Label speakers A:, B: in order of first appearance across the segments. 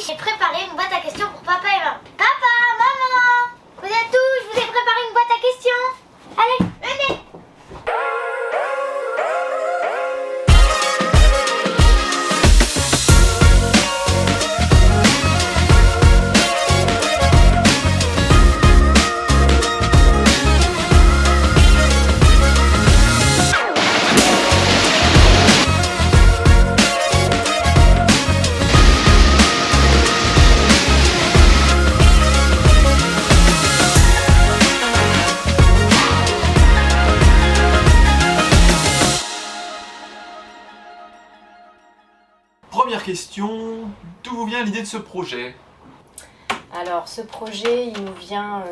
A: j'ai préparé une boîte à questions pour papa et maman. Papa, maman, vous êtes tous, je vous ai préparé une boîte à questions. Allez, venez.
B: Première question, d'où vous vient l'idée de ce projet?
C: Alors ce projet il nous vient,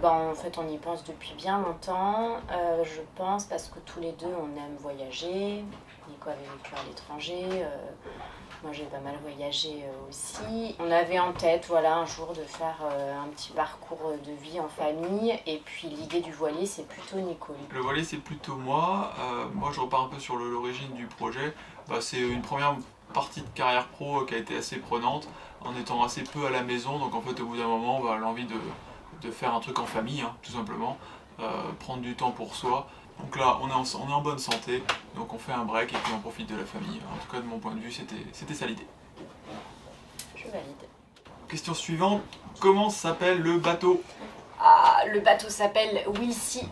C: en fait on y pense depuis bien longtemps, je pense parce que tous les deux on aime voyager. Nico avait vécu à l'étranger, moi j'ai pas mal voyagé aussi. On avait en tête voilà, un jour de faire un petit parcours de vie en famille et puis l'idée du voilier c'est plutôt Nico.
B: Le voilier c'est plutôt moi, moi je repars un peu sur l'origine du projet. C'est une première partie de carrière pro qui a été assez prenante en étant assez peu à la maison, donc en fait au bout d'un moment l'envie de faire un truc en famille tout simplement, prendre du temps pour soi. Donc là on est en bonne santé, donc on fait un break et puis on profite de la famille. En tout cas de mon point de vue c'était ça l'idée.
C: Je valide.
B: Question suivante, comment s'appelle le bateau?
C: Le bateau s'appelle Wilsey.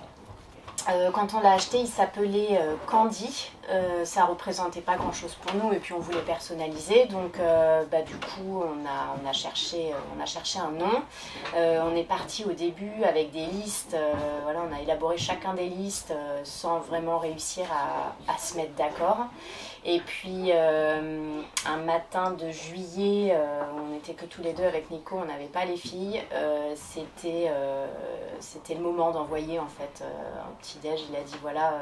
C: Quand on l'a acheté, il s'appelait Candy. Ça représentait pas grand chose pour nous et puis on voulait personnaliser. Donc du coup on a cherché un nom. On est parti au début avec des listes. Voilà, on a élaboré chacun des listes sans vraiment réussir à se mettre d'accord. Et puis un matin de juillet, on n'était que tous les deux avec Nico, on n'avait pas les filles. C'était le moment d'envoyer en fait un petit déj. Il a dit voilà,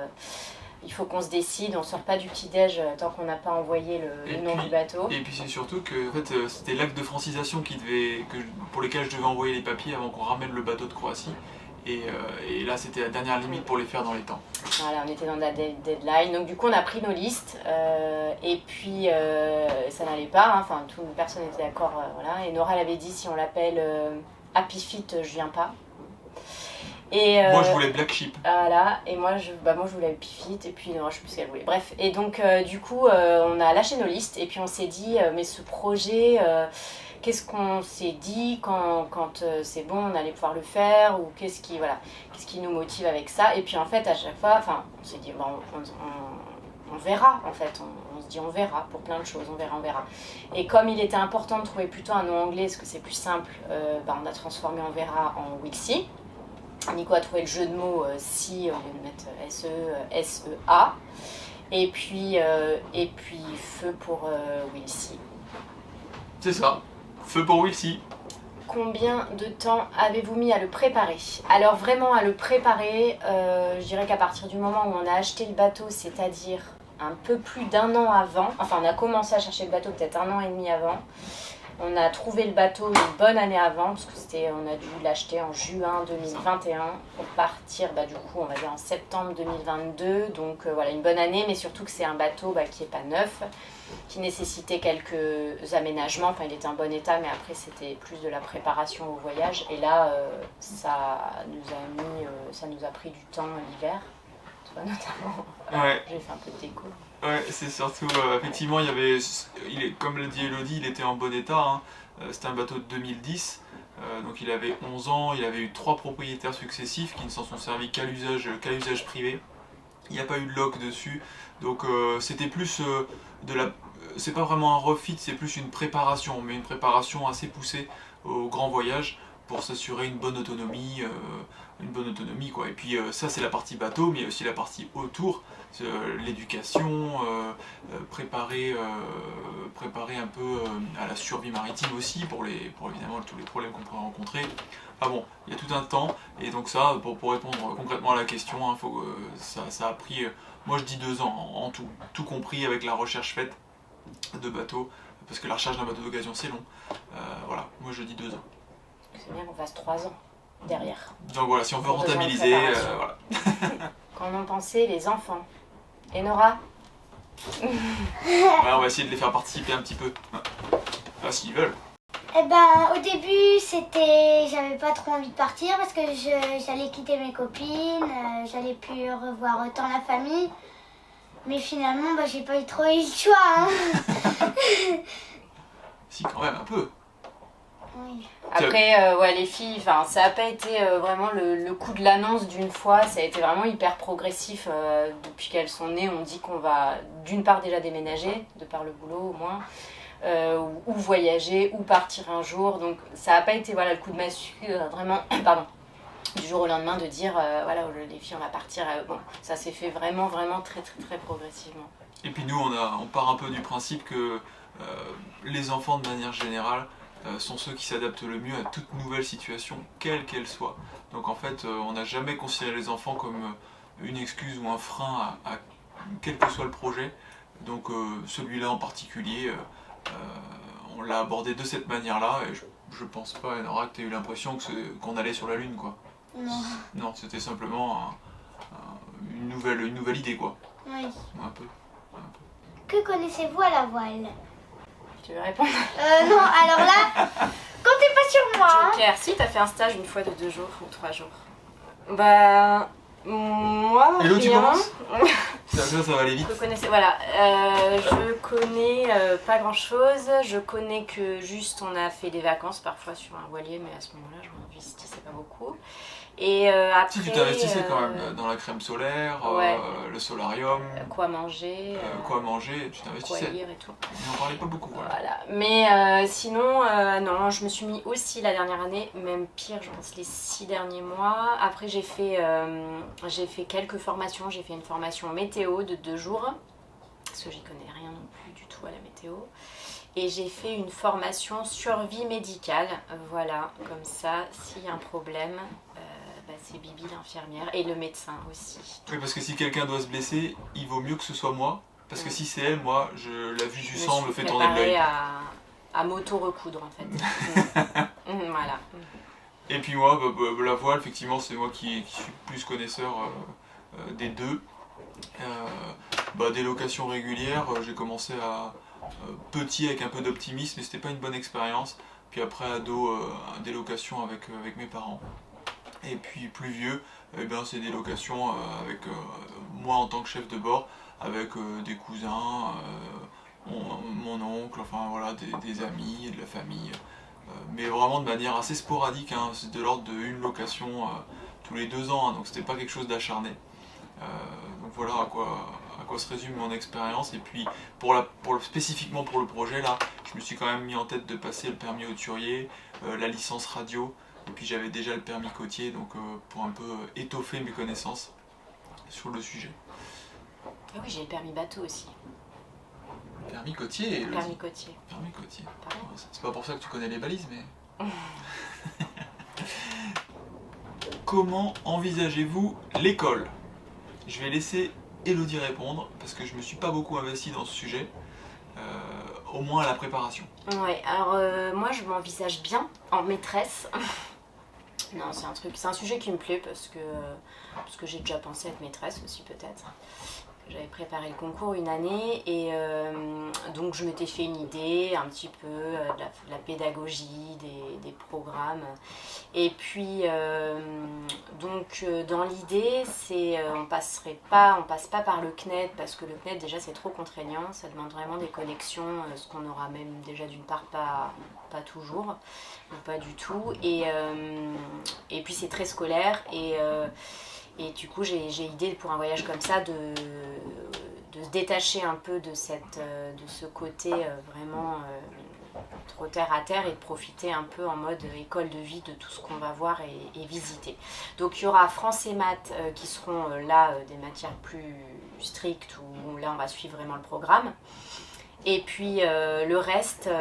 C: il faut qu'on se décide, on sort pas du petit déj tant qu'on n'a pas envoyé le nom du bateau.
B: Et puis c'est surtout que en fait, c'était l'acte de francisation pour lequel je devais envoyer les papiers avant qu'on ramène le bateau de Croatie. Et là c'était la dernière limite pour les faire dans les temps.
C: Voilà, on était dans la deadline, donc du coup on a pris nos listes et puis ça n'allait pas, enfin personne n'était d'accord, voilà. Et Nora elle avait dit si on l'appelle Happy Feet, je viens pas. Et,
B: moi je voulais Black Sheep.
C: Voilà, et moi je voulais Happy Feet et puis non, je sais plus ce qu'elle voulait. Bref, et donc du coup on a lâché nos listes et puis on s'est dit mais ce projet, qu'est-ce qu'on s'est dit quand c'est bon on allait pouvoir le faire ou qu'est-ce qui nous motive avec ça. Et puis en fait à chaque fois, on s'est dit on verra en fait, on se dit on verra pour plein de choses, on verra. Et comme il était important de trouver plutôt un nom anglais parce que c'est plus simple, on a transformé on verra en Wilsey. Nico a trouvé le jeu de mots si au lieu de mettre S-E-A. Et puis feu pour Wilsey.
B: C'est ça, feu pour Wilsey.
C: Combien de temps avez-vous mis à le préparer? Alors vraiment à le préparer, je dirais qu'à partir du moment où on a acheté le bateau, c'est-à-dire un peu plus d'1 an avant, enfin on a commencé à chercher le bateau peut-être 1 an et demi avant. On a trouvé le bateau une bonne année avant, parce que on a dû l'acheter en juin 2021 pour partir du coup on va dire en septembre 2022. Donc voilà, une bonne année, mais surtout que c'est un bateau qui n'est pas neuf, qui nécessitait quelques aménagements. Enfin il était en bon état, mais après c'était plus de la préparation au voyage. Et là ça nous a pris du temps l'hiver, toi notamment.
B: Ouais.
C: J'ai fait un peu de déco.
B: Ouais, c'est surtout, effectivement, comme l'a dit Elodie, il était en bon état. C'était un bateau de 2010, donc il avait 11 ans, il avait eu 3 propriétaires successifs qui ne s'en sont servis qu'à l'usage privé. Il n'y a pas eu de loc dessus, donc c'était plus c'est pas vraiment un refit, c'est plus une préparation, mais une préparation assez poussée au grand voyage pour s'assurer une bonne autonomie quoi. Et puis ça c'est la partie bateau, mais il y a aussi la partie autour, l'éducation, préparer un peu à la survie maritime aussi pour évidemment tous les problèmes qu'on pourrait rencontrer. Bon, il y a tout un temps, et donc ça, pour répondre concrètement à la question, ça a pris, moi je dis 2 ans en tout compris avec la recherche faite de bateaux, parce que la recherche d'un bateau d'occasion c'est long. Voilà, moi je dis 2 ans.
C: C'est bien qu'on fasse 3 ans derrière.
B: Donc voilà, si on veut rentabiliser, voilà.
C: Qu'en ont pensé les enfants? Et Nora?
B: Ouais, on va essayer de les faire participer un petit peu. S'ils veulent.
A: Eh ben, au début, j'avais pas trop envie de partir parce que j'allais quitter mes copines, j'allais plus revoir autant la famille. Mais finalement, j'ai pas trop eu le choix. Hein.
B: Si, quand même, un peu.
A: Oui.
C: Après, ouais, les filles, ça n'a pas été vraiment le coup de l'annonce d'une fois, ça a été vraiment hyper progressif. Depuis qu'elles sont nées, on dit qu'on va d'une part déjà déménager, de par le boulot au moins, ou voyager, ou partir un jour. Donc ça n'a pas été le coup de massue, vraiment, pardon, du jour au lendemain de dire, voilà, les filles, on va partir. Bon, ça s'est fait vraiment, vraiment très, très, très progressivement.
B: Et puis nous, on part un peu du principe que les enfants, de manière générale, sont ceux qui s'adaptent le mieux à toute nouvelle situation, quelle qu'elle soit. Donc en fait, on n'a jamais considéré les enfants comme une excuse ou un frein à quel que soit le projet. Donc celui-là en particulier, on l'a abordé de cette manière-là, et je pense pas, Nora, que tu as eu l'impression qu'on allait sur la Lune, quoi.
A: Non.
B: Non, c'était simplement une nouvelle idée, quoi.
A: Oui.
B: Un peu.
A: Que connaissez-vous à la voile?
C: Tu veux répondre?
A: Non, alors là, comptez pas sur moi. Hein.
C: Joker, si, t'as fait un stage une fois de 2 jours ou 3 jours. Bah, moi,
B: Hello, tu
C: rien.
B: commences? Ça va aller vite.
C: Voilà, je connais pas grand chose. Je connais que juste on a fait des vacances parfois sur un voilier, mais à ce moment-là, je m'investissais pas beaucoup. Et après.
B: Si tu t'investissais quand même dans la crème solaire,
C: ouais.
B: Le solarium,
C: quoi manger,
B: tu
C: quoi
B: t'investissais.
C: lire et tout.
B: Mais on parlait pas beaucoup, voilà.
C: Voilà. Mais sinon, non, je me suis mis aussi la dernière année, même pire, je pense les 6 derniers mois. Après, j'ai fait quelques formations. J'ai fait une formation météo de 2 jours, parce que j'y connais rien non plus du tout à la météo. Et j'ai fait une formation survie médicale. Voilà, comme ça, s'il y a un problème, c'est Bibi l'infirmière et le médecin aussi.
B: Oui, parce que si quelqu'un doit se blesser, il vaut mieux que ce soit moi. Parce que si c'est elle, moi, la vue du sang me fait tourner de l'œil.
C: À m'auto-recoudre en fait. Voilà.
B: Et puis moi, la voile, effectivement, c'est moi qui suis plus connaisseur des deux. Des locations régulières, j'ai commencé petit avec un peu d'optimisme, mais c'était pas une bonne expérience. Puis après, ado, des locations avec mes parents. Et puis plus vieux, c'est des locations avec moi en tant que chef de bord, avec des cousins, mon oncle, enfin voilà, des amis, de la famille. Mais vraiment de manière assez sporadique, hein, c'est de l'ordre d'une location tous les 2 ans, hein, donc c'était pas quelque chose d'acharné. Donc voilà à quoi se résume mon expérience. Et puis spécifiquement pour le projet là, je me suis quand même mis en tête de passer le permis hauturier, la licence radio. Et puis j'avais déjà le permis côtier, donc pour un peu étoffer mes connaissances sur le sujet.
C: Ah oui, j'ai le permis bateau aussi.
B: Permis côtier, Elodie.
C: Permis côtier.
B: Permis côtier.
C: Pardon.
B: C'est pas pour ça que tu connais les balises, mais... Comment envisagez-vous l'école? Je vais laisser Elodie répondre, parce que je me suis pas beaucoup investi dans ce sujet. Au moins à la préparation.
C: Ouais, alors moi je m'envisage bien en maîtresse. Non, c'est un sujet qui me plaît parce que j'ai déjà pensé être maîtresse aussi peut-être. J'avais préparé le concours une année et donc je m'étais fait une idée un petit peu de la pédagogie, des programmes. Et puis donc dans l'idée c'est on passe pas par le CNED parce que le CNED déjà c'est trop contraignant, ça demande vraiment des connexions, ce qu'on aura même déjà d'une part pas toujours, ou pas du tout. Et puis c'est très scolaire et du coup, j'ai idée pour un voyage comme ça de se détacher un peu de ce côté vraiment trop terre à terre et de profiter un peu en mode école de vie de tout ce qu'on va voir et visiter. Donc il y aura français et maths qui seront là des matières plus strictes où là on va suivre vraiment le programme. Et puis le reste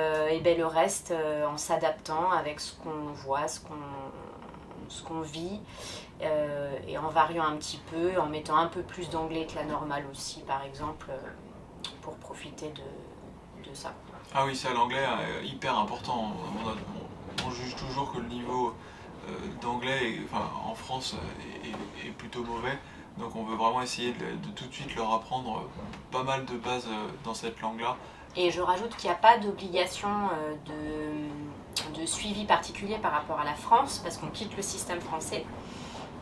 C: en s'adaptant avec ce qu'on voit, ce qu'on vit. Et en variant un petit peu, en mettant un peu plus d'anglais que la normale aussi, par exemple, pour profiter de ça.
B: Ah oui, ça, l'anglais est hyper important. On juge toujours que le niveau d'anglais en France est plutôt mauvais. Donc on veut vraiment essayer de tout de suite leur apprendre pas mal de bases dans cette langue-là.
C: Et je rajoute qu'il n'y a pas d'obligation de suivi particulier par rapport à la France, parce qu'on quitte le système français.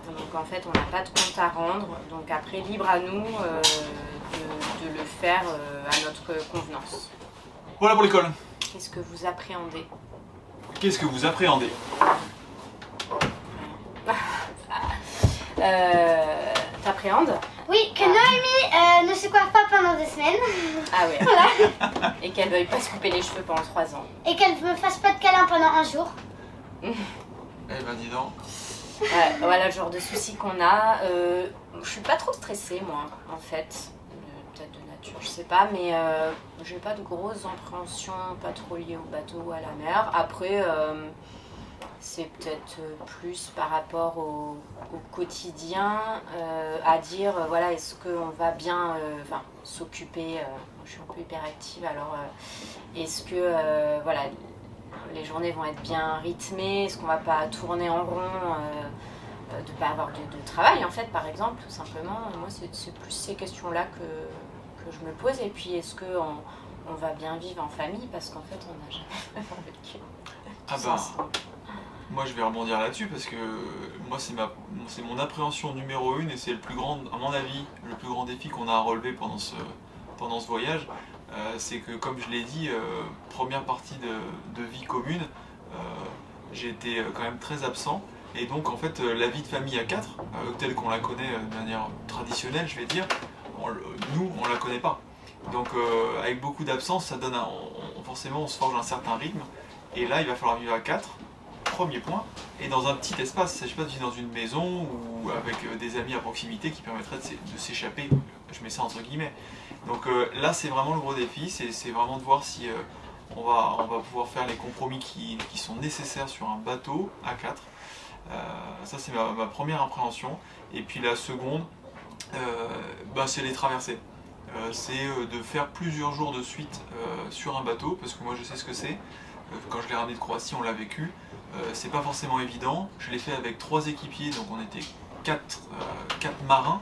C: Donc en fait, on n'a pas de compte à rendre. Donc après, libre à nous de le faire à notre convenance.
B: Voilà pour l'école.
C: Qu'est-ce que vous appréhendez?
B: Qu'est-ce que vous appréhendez?
C: T'appréhendes?
A: Oui, que Noémie ne se coiffe pas pendant 2 semaines.
C: Ah ouais. Voilà. Et qu'elle veuille pas se couper les cheveux pendant 3 ans.
A: Et qu'elle ne me fasse pas de câlin pendant 1 jour.
B: Eh ben dis donc.
C: Voilà le genre de soucis qu'on a. Je suis pas trop stressée moi, en fait. Peut-être de nature, je sais pas, mais j'ai pas de grosses appréhensions, pas trop liées au bateau ou à la mer. Après, c'est peut-être plus par rapport au quotidien, à dire, voilà, est-ce qu'on va bien s'occuper, je suis un peu hyperactive, alors est-ce que, voilà, les journées vont être bien rythmées, est-ce qu'on va pas tourner en rond, de pas avoir de travail, en fait, par exemple, tout simplement. Moi, c'est plus ces questions-là que je me pose, et puis est-ce qu'on va bien vivre en famille, parce qu'en fait, on n'a jamais vécu.
B: Ah bah, moi je vais rebondir là-dessus parce que moi c'est mon appréhension numéro 1 et c'est le plus grand, à mon avis, le plus grand défi qu'on a à relever pendant ce voyage. C'est que comme je l'ai dit, première partie de vie commune, j'ai été quand même très absent. Et donc en fait la vie de famille à 4, telle qu'on la connaît de manière traditionnelle, je vais dire, nous on la connaît pas. Donc avec beaucoup d'absence, ça donne forcément on se forge un certain rythme. Et là il va falloir vivre à 4, premier point, et dans un petit espace. Il ne s'agit pas de vivre dans une maison ou avec des amis à proximité qui permettraient de s'échapper, je mets ça entre guillemets. Donc là c'est vraiment le gros défi, c'est vraiment de voir si on va pouvoir faire les compromis qui sont nécessaires sur un bateau à 4. Ça c'est ma première appréhension. Et puis la seconde, c'est les traversées. C'est de faire plusieurs jours de suite sur un bateau, parce que moi je sais ce que c'est. Quand je l'ai ramené de Croatie, on l'a vécu. C'est pas forcément évident. Je l'ai fait avec 3 équipiers, donc on était 4 marins.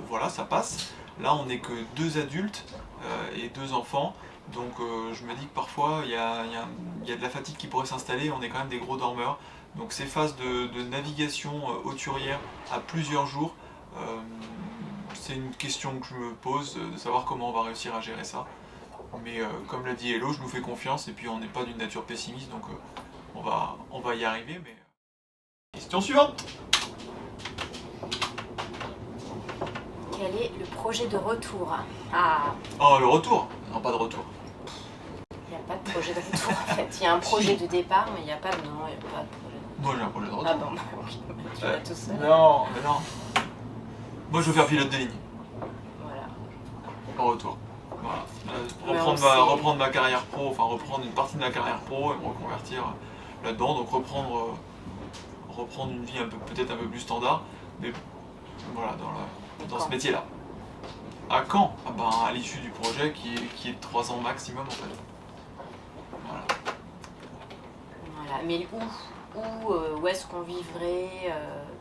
B: Voilà, ça passe. Là, on n'est que 2 adultes et 2 enfants. Donc je me dis que parfois, il y a de la fatigue qui pourrait s'installer. On est quand même des gros dormeurs. Donc ces phases de navigation hauturière à plusieurs jours, c'est une question que je me pose, de savoir comment on va réussir à gérer ça. Mais comme l'a dit Hello, je nous fais confiance et puis on n'est pas d'une nature pessimiste, donc on va y arriver. Mais... Question suivante.
C: Quel est le projet de retour? Ah.
B: Oh, le retour? Non, pas de retour.
C: Il n'y a pas de projet de retour en fait. Il y a un projet de départ, mais il n'y a pas de... Non, il n'y a pas de projet de retour.
B: Moi j'ai un projet de retour.
C: Ah bon, oui, tu vas tout seul.
B: Non, mais non. Moi je veux faire pilote de ligne.
C: Voilà.
B: En retour. Voilà. Reprendre ma carrière pro, enfin reprendre une partie de ma carrière pro et me reconvertir là-dedans. Donc reprendre une vie peut-être un peu plus standard, mais voilà, dans ce métier-là. À quand? Ah ben, à l'issue du projet qui est de 3 ans maximum en fait. Voilà.
C: Voilà. Mais où est-ce qu'on vivrait,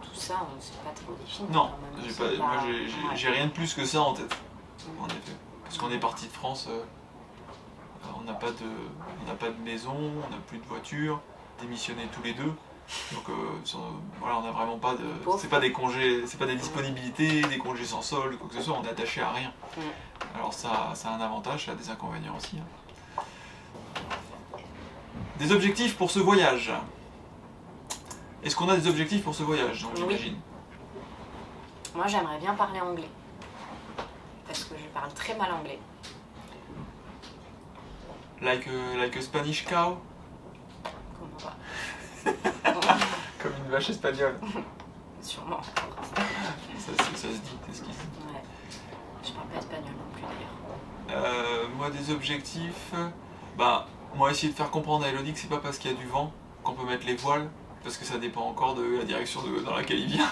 C: tout ça, on ne sait pas trop définir.
B: Non, j'ai rien de plus que ça en tête, en effet. Parce qu'on est parti de France, on n'a pas de maison, on n'a plus de voiture, démissionné tous les 2. Donc voilà, on n'a vraiment pas de. C'est pas des congés, c'est pas des disponibilités, des congés sans solde, quoi que ce soit, on est attaché à rien. Alors ça a un avantage, ça a des inconvénients aussi. Des objectifs pour ce voyage. Est-ce qu'on a des objectifs pour ce voyage, j'imagine?
C: Moi j'aimerais bien parler anglais. Parce que je parle très mal anglais.
B: Like a Spanish cow?
C: Comment ça?
B: Comme une vache espagnole.
C: Sûrement.
B: Ça se dit, c'est ce qu'il dit.
C: Ouais. Je parle pas espagnol non plus d'ailleurs.
B: Moi des objectifs, moi essayer de faire comprendre à Elodie que c'est pas parce qu'il y a du vent qu'on peut mettre les voiles, parce que ça dépend encore de la direction dans laquelle il vient.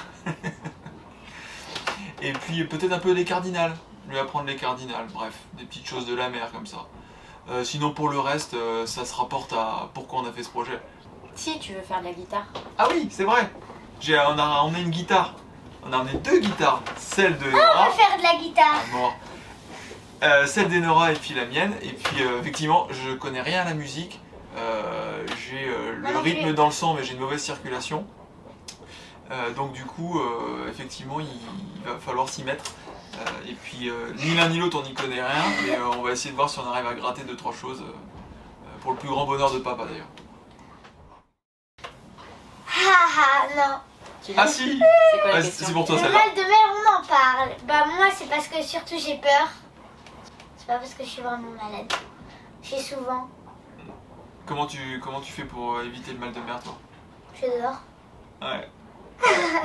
B: Et puis peut-être un peu les cardinales, lui apprendre les cardinales, bref, des petites choses de la mer comme ça. Sinon pour le reste, ça se rapporte à pourquoi on a fait ce projet.
C: Si tu veux faire de la guitare.
B: Ah oui, c'est vrai. On a une guitare. On a emmené 2 guitares. Celle de
A: On
B: Nora.
A: va faire de la guitare.
B: Mort. Celle d'Enora et puis la mienne. Et puis effectivement, je connais rien à la musique. J'ai le rythme dans le sang, mais j'ai une mauvaise circulation. Donc du coup, effectivement, il va falloir s'y mettre. Et puis, ni l'un ni l'autre, on n'y connaît rien, mais on va essayer de voir si on arrive à gratter 2-3 choses pour le plus grand bonheur de papa d'ailleurs.
A: Non.
B: Ah si.
C: C'est quoi la
B: Ah,
C: question?
B: c'est pour toi
A: Le
B: celle-là.
A: mal de mer, on en parle. Bah moi, c'est parce que surtout j'ai peur. C'est pas parce que je suis vraiment malade. J'ai souvent.
B: Comment tu fais pour éviter le mal de mer, toi?
A: Je dors.
B: Ouais.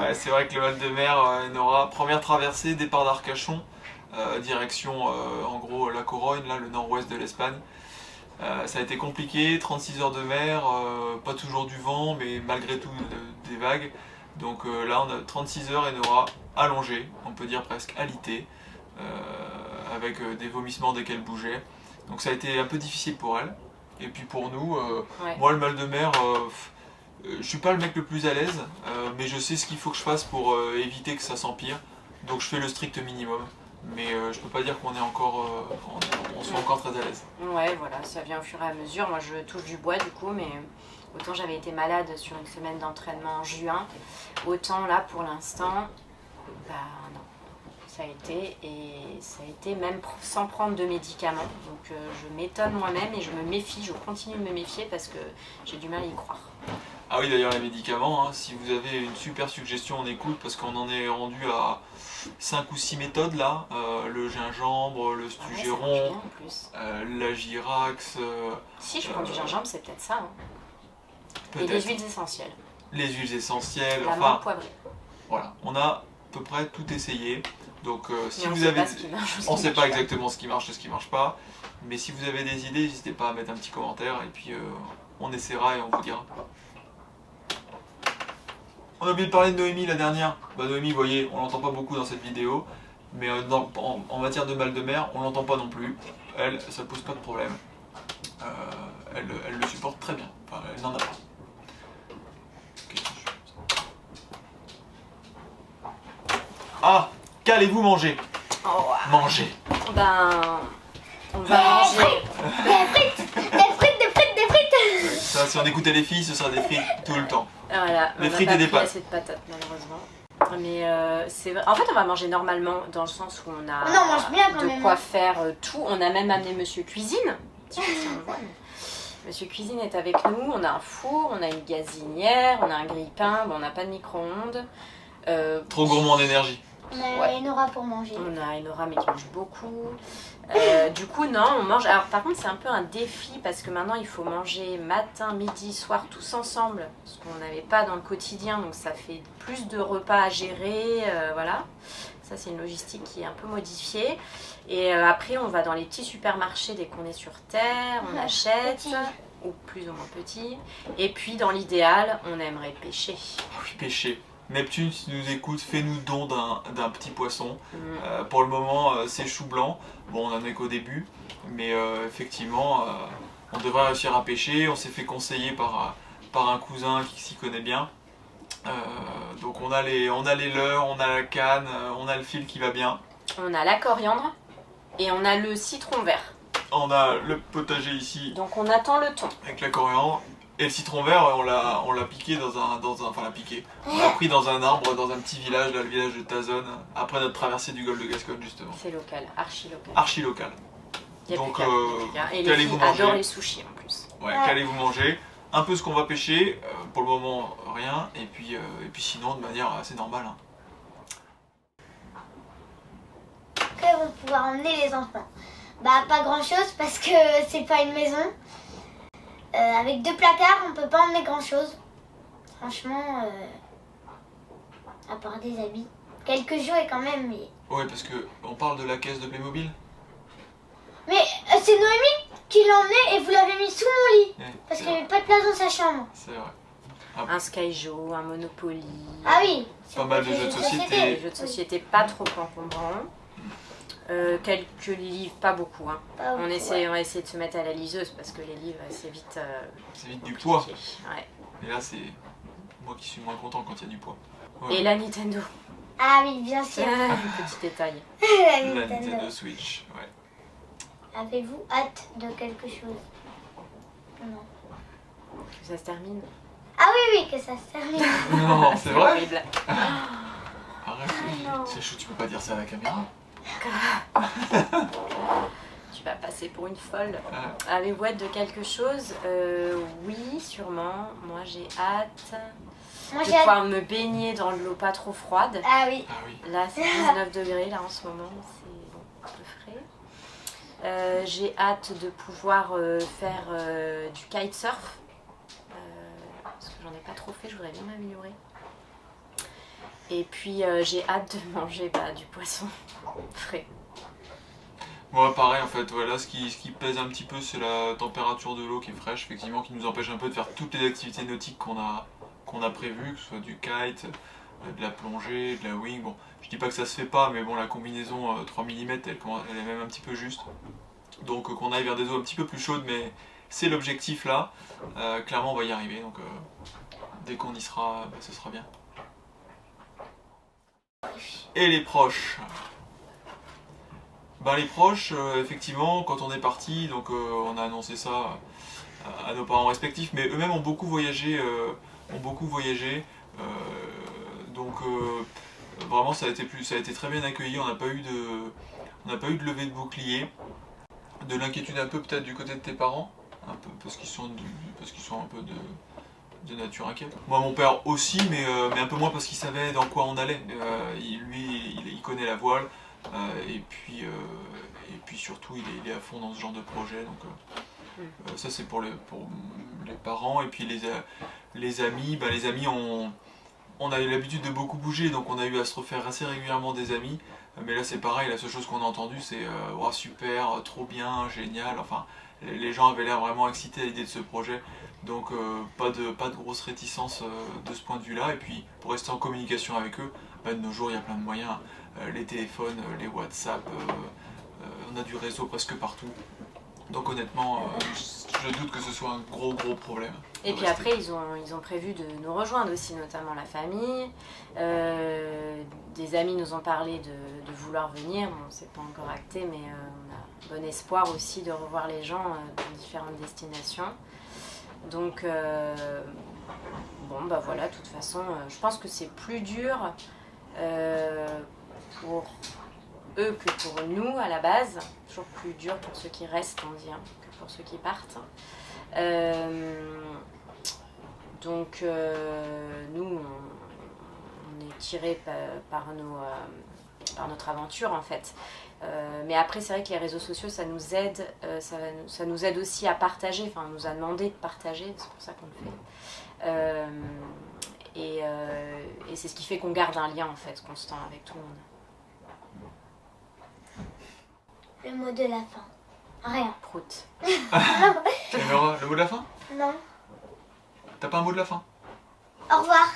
B: Ouais, c'est vrai que le mal de mer, Nora, première traversée, départ d'Arcachon, direction en gros la Corogne, là, le nord-ouest de l'Espagne. Ça a été compliqué, 36 heures de mer, pas toujours du vent, mais malgré tout des vagues. Donc là, on a 36 heures et Nora allongée, on peut dire presque alitée, avec des vomissements dès qu'elle bougeait. Donc ça a été un peu difficile pour elle. Et puis pour nous,
C: Ouais.
B: moi le mal de mer, je suis pas le mec le plus à l'aise, mais je sais ce qu'il faut que je fasse pour éviter que ça s'empire. Donc je fais le strict minimum. Mais je peux pas dire qu'on est encore, on soit encore très à l'aise.
C: Ouais, voilà, ça vient au fur et à mesure. Moi, je touche du bois du coup, mais autant j'avais été malade sur une semaine d'entraînement en juin, autant là pour l'instant, bah non. Ça a été même sans prendre de médicaments. Donc je m'étonne moi-même et je me méfie, je continue de me méfier parce que j'ai du mal à y croire.
B: Ah oui, d'ailleurs les médicaments, hein, si vous avez une super suggestion, on écoute parce qu'on en est rendu à 5 ou 6 méthodes là. Le gingembre, le
C: Ah ouais, ça marche
B: stugéron,
C: bien en plus.
B: la girax,
C: Si je prends du gingembre, c'est peut-être ça. Hein. Et
B: peut-être
C: des huiles essentielles.
B: les huiles essentielles,
C: La menthe
B: enfin
C: poivrée.
B: voilà, on a à peu près tout essayé. Donc si
C: Mais on
B: vous
C: sait
B: avez...
C: pas ce qui marche ou ce
B: On
C: qui
B: sait
C: marche
B: pas exactement ce qui marche et ce qui marche pas, mais si vous avez des idées, n'hésitez pas à mettre un petit commentaire et puis on essaiera et on vous dira. On a oublié de parler de Noémie la dernière. Bah Noémie, vous voyez, on l'entend pas beaucoup dans cette vidéo, mais en matière de mal de mer, on l'entend pas non plus. Elle, ça pose pas de problème. Elle le supporte très bien. Enfin, elle n'en a pas. Ah, qu'allez-vous manger?
C: Oh,
B: Manger.
C: ben, on va manger.
A: Des frites.
B: Ça, si on écoutait les filles, ce serait des frites tout le temps.
C: Voilà,
B: Des
C: on
B: frites
C: a
B: et
C: pas
B: des
C: pris
B: pâtes.
C: assez de patates malheureusement. Mais c'est vrai. En fait, on va manger normalement dans le sens où on a
A: Non, on mange bien quand
C: de
A: même.
C: quoi faire tout. On a même amené Monsieur Cuisine. Je sais pas si on le voit, mais Monsieur Cuisine est avec nous. On a un four, on a une gazinière, on a un grille-pain. Bon, on n'a pas de micro-ondes.
B: Trop gourmand en énergie.
A: On a
C: Ouais.
A: Enora pour manger.
C: On a Enora mais qui mange beaucoup. Du coup non, on mange. Alors par contre c'est un peu un défi parce que maintenant il faut manger matin, midi, soir tous ensemble. Ce qu'on n'avait pas dans le quotidien, donc ça fait plus de repas à gérer. Voilà. Ça c'est une logistique qui est un peu modifiée. Et après on va dans les petits supermarchés dès qu'on est sur Terre, on achète.
A: Petit.
C: Ou plus ou moins petit. Et puis dans l'idéal, on aimerait pêcher.
B: Ah oui, pêcher. Neptune, si tu nous écoutes, fais-nous don d'un petit poisson.
C: Mm.
B: Pour le moment, c'est chou blanc. Bon, on en est qu'au début, mais effectivement, on devrait réussir à pêcher. On s'est fait conseiller par un cousin qui s'y connaît bien. Donc on a les leurres, on a la canne, on a le fil qui va bien.
C: On a la coriandre et on a le citron vert.
B: On a le potager ici
C: Donc on attend le thon.
B: avec la coriandre. Et le citron vert, on l'a piqué enfin l'a piqué. On l'a pris dans un arbre, dans un petit village, là, le village de Tazone, après notre traversée du golfe de Gascogne justement.
C: C'est local, archi local.
B: Archi local.
C: Il y a
B: Donc,
C: plus qu'à, il y a plus qu'à. Et les
B: qu'allez-vous
C: filles
B: manger
C: adorent les sushis en plus.
B: Ouais,
A: Ouais.
B: qu'allez-vous manger? Un peu ce qu'on va pêcher, pour le moment rien, et puis sinon de manière assez normale. Hein.
A: Après, vont pouvoir emmener les enfants. Bah, pas grand chose parce que c'est pas une maison. Avec 2 placards, on peut pas emmener grand chose. Franchement, à part des habits. Quelques jouets quand même, mais.
B: Ouais, parce que on parle de la caisse de Playmobil.
A: Mais c'est Noémie qui l'a emmené et vous l'avez mis sous mon lit.
B: Ouais,
A: Parce
B: c'est
A: qu'il n'y
B: vrai.
A: avait pas de place dans sa chambre.
B: C'est vrai.
C: Un Skyjo, un Monopoly.
A: Ah oui.
B: Pas mal de
A: des
B: jeux de société.
C: Les jeux de société pas trop encombrants. Quelques livres, pas beaucoup. Hein.
A: Pas
C: On
A: beaucoup,
C: va essayer de se mettre à la liseuse parce que les livres, c'est vite.
B: C'est vite du
C: compliqué.
B: poids.
C: Ouais.
B: Et là, c'est moi qui suis moins content quand il y a du poids. Ouais.
C: Et la Nintendo.
A: Ah oui, bien sûr.
C: Petit détail.
A: La
B: La
A: Nintendo.
B: Nintendo Switch. Ouais.
A: Avez-vous hâte de quelque chose? Non.
C: que ça se termine.
A: Ah oui, oui, que ça se termine.
B: Non, c'est vrai?
C: Horrible.
B: Arrête,
A: non.
B: c'est chaud, tu peux pas dire ça à la caméra.
C: Tu vas passer pour une folle.
B: Ouais.
C: Avez-vous hâte de quelque chose? Oui, sûrement. Moi, j'ai hâte
A: Moi,
C: de
A: j'ai hâte.
C: pouvoir me baigner dans de l'eau pas trop froide.
A: Ah oui.
B: Ah oui.
C: Là, c'est 19 degrés là en ce moment, c'est bon, un peu frais. J'ai hâte de pouvoir faire du kitesurf. Parce que j'en ai pas trop fait, je voudrais bien m'améliorer. Et puis j'ai hâte de manger du poisson frais.
B: Moi pareil en fait, voilà, ce qui pèse un petit peu c'est la température de l'eau qui est fraîche, effectivement, qui nous empêche un peu de faire toutes les activités nautiques qu'on a prévues, que ce soit du kite, de la plongée, de la wing. Bon, je dis pas que ça se fait pas, mais bon, la combinaison 3 mm elle est même un petit peu juste. Donc qu'on aille vers des eaux un petit peu plus chaudes, mais c'est l'objectif là. Clairement on va y arriver, donc dès qu'on y sera, ce sera bien. Et les proches? Les proches, effectivement, quand on est parti, donc on a annoncé ça à nos parents respectifs, mais eux-mêmes ont beaucoup voyagé, donc vraiment ça a été très bien accueilli. On n'a pas eu de levée de bouclier, de l'inquiétude un peu peut-être du côté de tes parents, un peu parce qu'ils sont un peu de nature inquiète. Moi mon père aussi, mais un peu moins parce qu'il savait dans quoi on allait. Il connaît la voile. Et puis surtout il est à fond dans ce genre de projet, donc ça c'est pour les parents. Et puis les amis, les amis on a eu l'habitude de beaucoup bouger, donc on a eu à se refaire assez régulièrement des amis, mais là c'est pareil, la seule chose qu'on a entendue c'est oh, super, trop bien, génial, enfin les gens avaient l'air vraiment excités à l'idée de ce projet, donc pas de grosse réticence de ce point de vue là. Et puis pour rester en communication avec eux, de nos jours il y a plein de moyens, les téléphones, les WhatsApp, on a du réseau presque partout. Donc honnêtement, je doute que ce soit un gros problème.
C: Et puis après, ils ont prévu de nous rejoindre aussi, notamment la famille. Des amis nous ont parlé de vouloir venir. Bon, c'est pas encore acté, mais on a bon espoir aussi de revoir les gens dans différentes destinations. Donc, voilà, de toute façon, je pense que c'est plus dur pour eux que pour nous à la base. Toujours plus dur pour ceux qui restent, on dit, que pour ceux qui partent. Donc nous on est tirés par notre aventure en fait. Mais après c'est vrai que les réseaux sociaux ça nous aide, ça nous aide aussi à partager, enfin on nous a demandé de partager, c'est pour ça qu'on le fait. Et c'est ce qui fait qu'on garde un lien en fait constant avec tout le monde.
A: Le mot de la fin. Rien.
C: Prout.
B: Caméra, le mot de la fin?
A: Non.
B: T'as pas un mot de la fin?
A: Au revoir.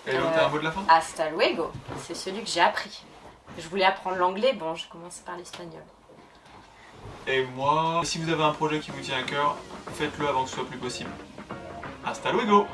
B: Hello, t'as un mot de la fin?
C: Hasta luego, c'est celui que j'ai appris. Je voulais apprendre l'anglais, bon je commence par l'espagnol.
B: Et moi, si vous avez un projet qui vous tient à cœur, faites-le avant que ce soit plus possible. Hasta luego!